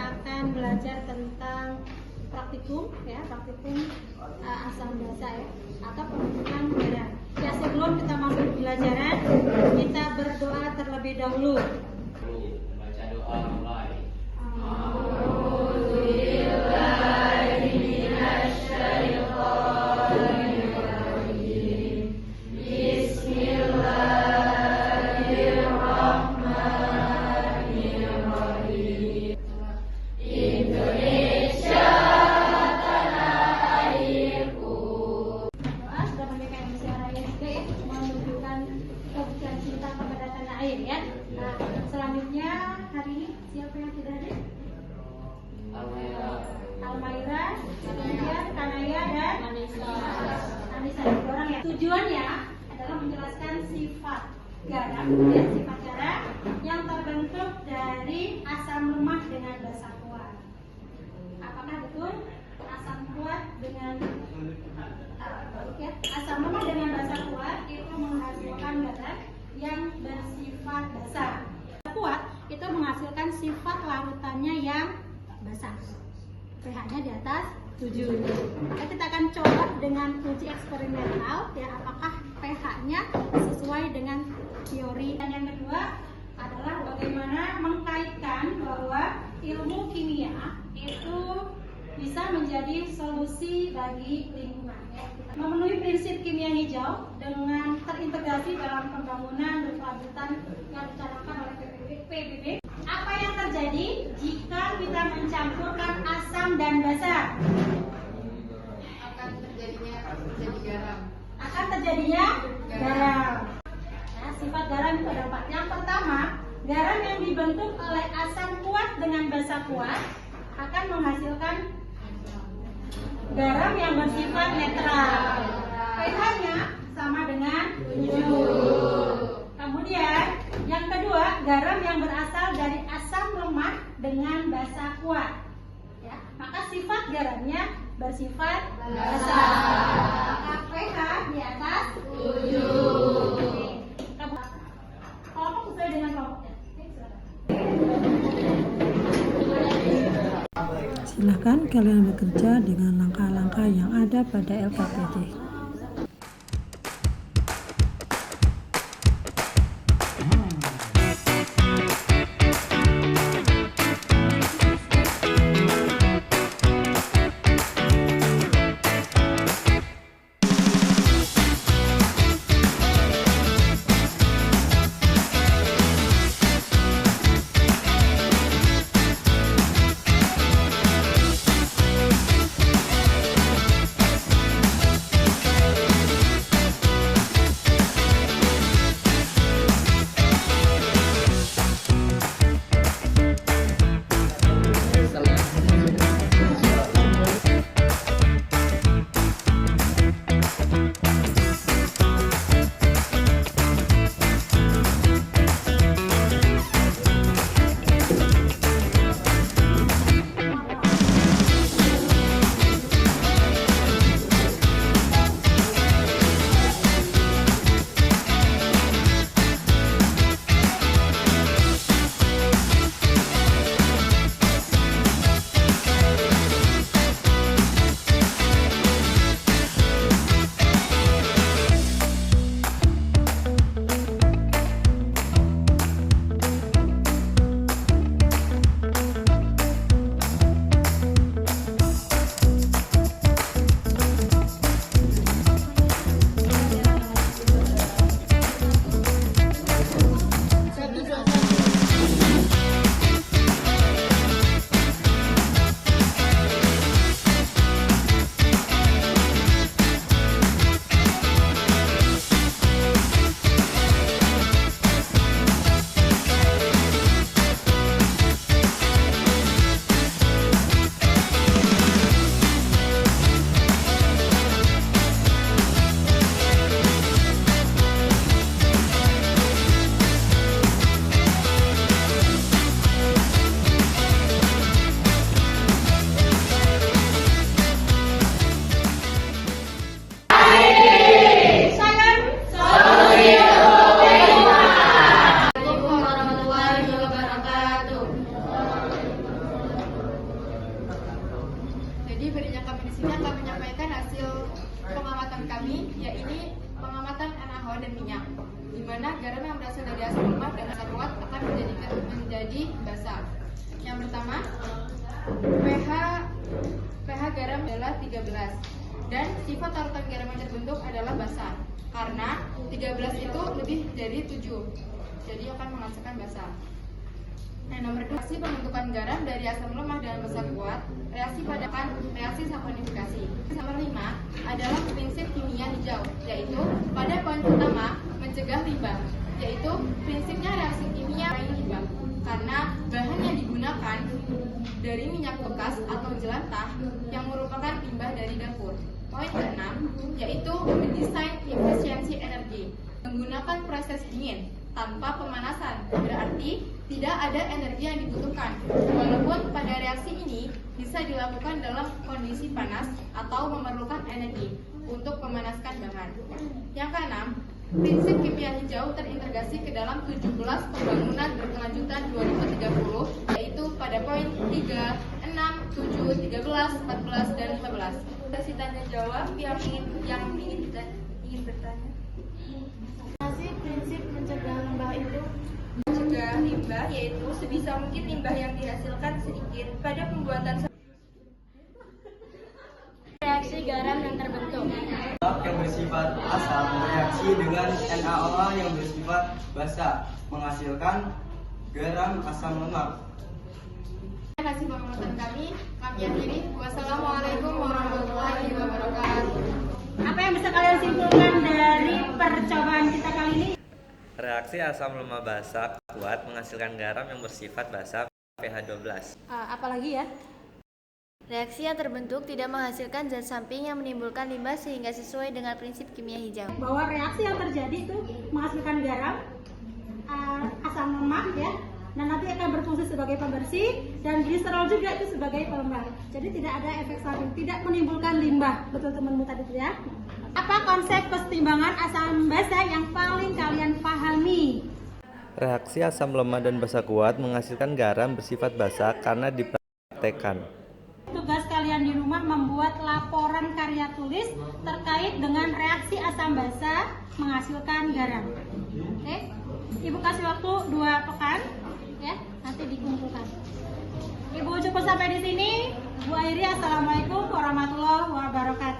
akan belajar tentang praktikum asam basa ya, atau pembentukan garam. Ya, sebelum kita masuk ke pelajaran, kita berdoa terlebih dahulu. Baca doa mulai. Selanjutnya hari ini siapa yang tidak hadir? Almaira, kemudian Kanaya dan Anissa. Orang ya. Tujuannya adalah menjelaskan sifat garam, sifat garam yang terbentuk dari asam lemak dengan basa kuat. Apakah betul asam kuat dengan asam lemak dengan basa kuat itu menghasilkan garam yang bersifat basa. Kuat itu menghasilkan sifat larutannya yang basah. pH-nya di atas 7. Maka kita akan coba dengan uji eksperimental ya, apakah pH-nya sesuai dengan teori. Dan yang kedua adalah bagaimana mengkaitkan bahwa ilmu kimia itu bisa menjadi solusi bagi lingkungan ya. Memenuhi prinsip kimia hijau dengan terintegrasi dalam pembangunan berkelanjutan yang dicanangkan oleh PBB. Apa yang terjadi jika kita mencampurkan asam dan basa? Akan terjadi garam. Akan terjadinya garam. Nah, sifat garam itu ada 4. Yang pertama, garam yang dibentuk oleh asam kuat dengan basa kuat akan menghasilkan garam yang bersifat netral. pH-nya sama dengan 7. Kemudian yang kedua, garam yang berasal dari asam lemak dengan basa kuat. Ya, maka sifat garamnya bersifat basa. Maka pH di atas 7. Kelompok sesuai dengan kelompoknya. Silakan kalian bekerja dengan langkah-langkah yang ada pada LKPD. berdirinya kami di sini akan menyampaikan hasil pengamatan kami, yaitu pengamatan NaOH dan minyak, di mana garam yang berasal dari asam lemak dan asam kuat akan menjadi basa. Yang pertama, pH garam adalah 13 dan sifat larutan garam yang terbentuk adalah basa. Karena 13 itu lebih dari 7, jadi akan menghasilkan basa. Nah, nomor 2, reaksi pembentukan garam dari asam lemak dan basa kuat, reaksi padakan reaksi saponifikasi. Nomor 5 adalah prinsip kimia hijau, yaitu pada poin pertama mencegah limbah, yaitu prinsipnya reaksi kimia limbah. Karena bahan yang digunakan dari minyak bekas atau jelantah yang merupakan limbah dari dapur. Poin ke-6 yaitu mendesain efisiensi energi, menggunakan proses dingin tanpa pemanasan, berarti tidak ada energi yang dibutuhkan, walaupun pada reaksi ini bisa dilakukan dalam kondisi panas atau memerlukan energi untuk memanaskan bahan. Yang ke-6, prinsip kimia hijau terintegrasi ke dalam 17 pembangunan berkelanjutan 2030, yaitu pada poin 3, 6, 7, 13, 14, dan 15. Kasih tanya jawab yang ingin bertanya. Masih prinsip mencegah limbah itu Mencegah limbah yaitu sebisa mungkin limbah yang dihasilkan sedikit pada pembuatan reaksi garam yang terbentuk. Yang bersifat asam bereaksi dengan NaOH yang bersifat basa menghasilkan garam asam lemak. hasil pengamatan kami akhiri. Wassalamualaikum warahmatullahi wabarakatuh. Apa yang bisa kalian simpulkan dari percobaan kita kali ini? Reaksi asam lemak basa kuat menghasilkan garam yang bersifat basa pH 12. Apalagi ya? Reaksi yang terbentuk tidak menghasilkan zat samping yang menimbulkan limbah sehingga sesuai dengan prinsip kimia hijau. Bahwa reaksi yang terjadi itu menghasilkan garam, asam lemak ya, dan nanti akan berfungsi sebagai pembersih, dan gliserol juga itu sebagai pelembab. Jadi tidak ada efek samping, tidak menimbulkan limbah. Betul temanmu tadi itu ya? Apa konsep kesetimbangan asam basa yang paling kalian pahami? Reaksi asam lemak dan basa kuat menghasilkan garam bersifat basa karena dipraktekkan. Tugas kalian di rumah membuat laporan karya tulis terkait dengan reaksi asam basa menghasilkan garam. Oke? Ibu kasih waktu 2 pekan ya, nanti dikumpulkan. Ibu cukup sampai di sini. Bu Airi, assalamualaikum warahmatullahi wabarakatuh.